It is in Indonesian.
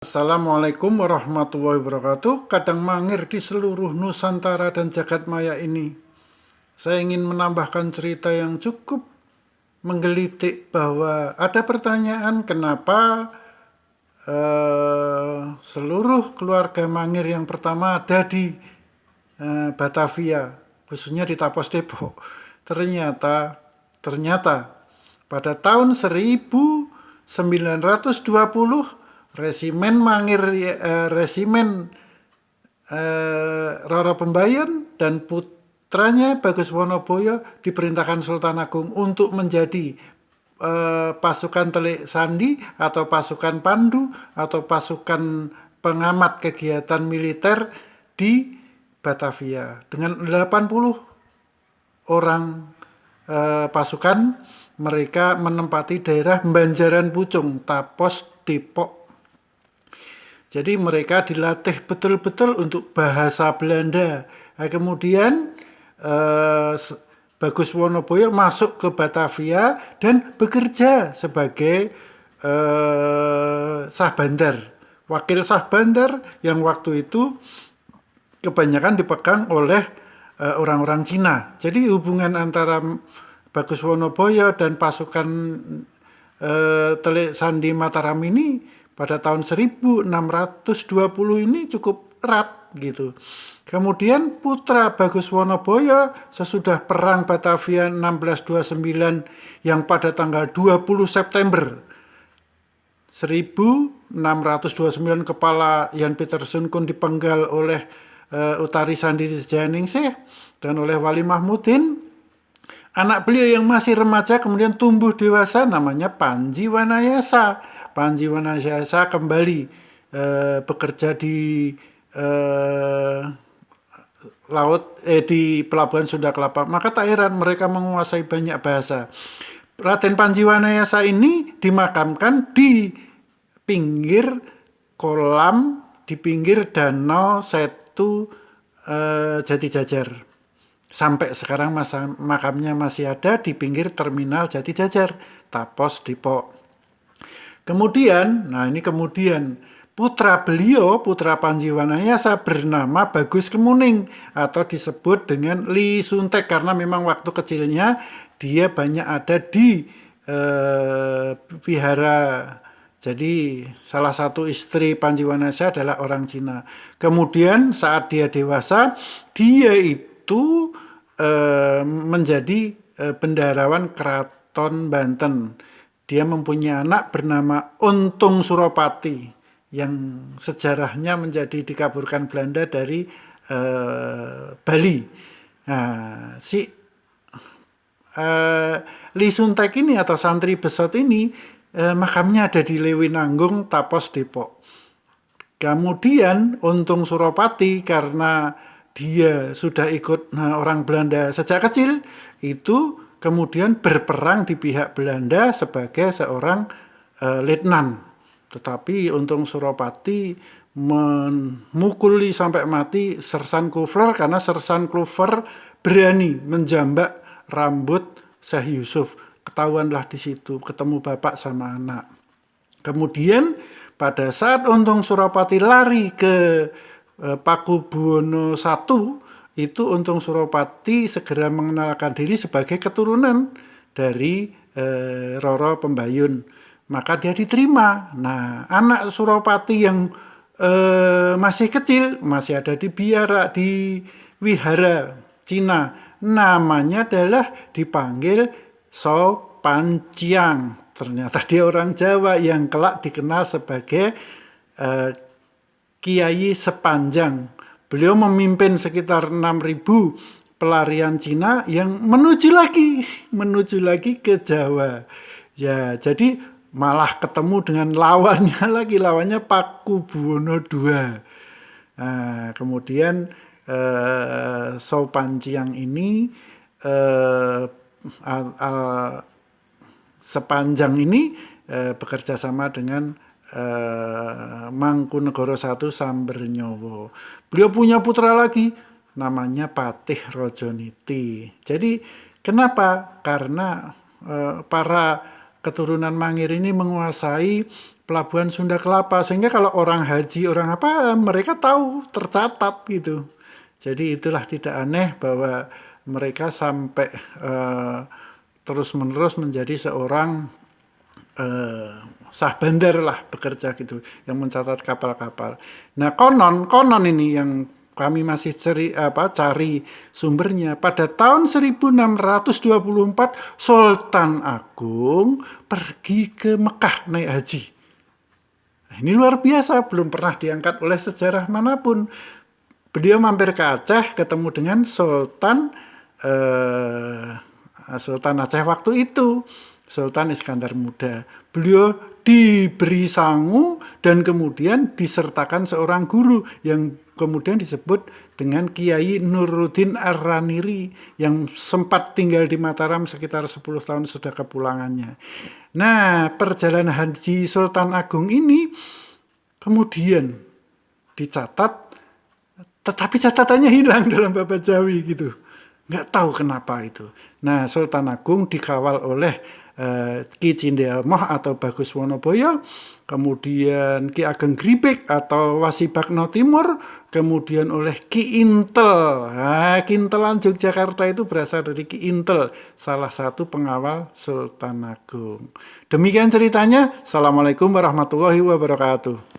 Assalamualaikum warahmatullahi wabarakatuh. Kadang Mangir di seluruh Nusantara dan jagat maya ini. Saya ingin menambahkan cerita yang cukup menggelitik bahwa ada pertanyaan kenapa seluruh keluarga Mangir yang pertama ada di Batavia, khususnya di Tapos Depok. Ternyata pada tahun 1920 resimen Roro Pembayon dan putranya Bagus Wonoboyo diperintahkan Sultan Agung untuk menjadi pasukan Telik Sandi atau pasukan Pandu atau pasukan pengamat kegiatan militer di Batavia dengan 80 orang pasukan. Mereka menempati daerah Banjaran Pucung, Tapos, Depok. Jadi mereka dilatih betul-betul untuk bahasa Belanda. Nah, kemudian Bagus Wonoboyo masuk ke Batavia dan bekerja sebagai Sahbandar, wakil Sahbandar yang waktu itu kebanyakan dipegang oleh orang-orang Cina. Jadi hubungan antara Bagus Wonoboyo dan pasukan Telik Sandi Mataram ini pada tahun 1620 ini cukup erat gitu. Kemudian putra Bagus Wonoboyo sesudah perang Batavia 1629 yang pada tanggal 20 September 1629 kepala Jan Pieterszoon dipenggal oleh Utari Sandi Jayaningsih dan oleh Wali Mahmudin. Anak beliau yang masih remaja kemudian tumbuh dewasa namanya Panji Wanayasa. Panji Wanayasa kembali bekerja di di Pelabuhan Sunda Kelapa. Maka tak heran mereka menguasai banyak bahasa. Raden Panji Wanayasa ini dimakamkan di pinggir kolam, di pinggir danau Setu Jati Jajar. Sampai sekarang makamnya masih ada di pinggir terminal Jati Jajar, Tapos, Depok. Kemudian putra beliau, putra Panji Wanayasa bernama Bagus Kemuning atau disebut dengan Li Suntek karena memang waktu kecilnya dia banyak ada di vihara. Jadi salah satu istri Panji Wanayasa adalah orang Cina. Kemudian saat dia dewasa, dia itu menjadi bendaharawan Keraton Banten. Dia mempunyai anak bernama Untung Suropati yang sejarahnya menjadi dikaburkan Belanda dari Bali. Nah, Li Suntek ini atau santri besot ini makamnya ada di Lewinanggung, Tapos, Depok. Kemudian Untung Suropati karena dia sudah ikut orang Belanda sejak kecil, itu kemudian berperang di pihak Belanda sebagai seorang letnan. Tetapi Untung Suropati memukuli sampai mati Sersan Kufler karena Sersan Kufler berani menjambak rambut Syekh Yusuf. Ketahuanlah di situ, ketemu bapak sama anak. Kemudian pada saat Untung Suropati lari ke Pakubuwono I, itu Untung Suropati segera mengenalkan diri sebagai keturunan dari Roro Pembayon. Maka dia diterima. Nah, anak Suropati yang masih kecil, masih ada di wihara Cina. Namanya adalah dipanggil Sopanciang. Ternyata dia orang Jawa yang kelak dikenal sebagai Kiai Sepanjang. Beliau memimpin sekitar 6.000 pelarian Cina yang menuju lagi ke Jawa. Ya, jadi malah ketemu dengan lawannya Pakubuwono II. Nah, kemudian Sopanciang ini Sepanjang ini bekerja sama dengan Mangkunegoro I Sambernyowo. Beliau punya putra lagi namanya Patih Rojoniti. Jadi kenapa? Karena para keturunan Mangir ini menguasai Pelabuhan Sunda Kelapa, sehingga kalau orang haji, orang apa, mereka tahu, tercatat gitu. Jadi itulah tidak aneh bahwa mereka sampai terus-menerus menjadi seorang sah bandar lah bekerja gitu, yang mencatat kapal-kapal. Nah konon ini yang kami masih cari sumbernya. Pada tahun 1624 Sultan Agung pergi ke Mekah naik haji. Nah, ini luar biasa, belum pernah diangkat oleh sejarah manapun. Beliau mampir ke Aceh, ketemu dengan Sultan Aceh waktu itu, Sultan Iskandar Muda. Beliau diberi sangu dan kemudian disertakan seorang guru yang kemudian disebut dengan Kiai Nuruddin Ar-Raniri yang sempat tinggal di Mataram sekitar 10 tahun sudah kepulangannya. Nah, perjalanan haji Sultan Agung ini kemudian dicatat, tetapi catatannya hilang dalam Babat Jawi gitu. Nggak tahu kenapa itu. Nah, Sultan Agung dikawal oleh Ki Cindeamoh atau Bagus Wonoboyo, kemudian Ki Ageng Gribek atau Wasibakno Timur, kemudian oleh Ki Intel. Nah, Kintelan Yogyakarta itu berasal dari Ki Intel, salah satu pengawal Sultan Agung. Demikian ceritanya. Assalamualaikum warahmatullahi wabarakatuh.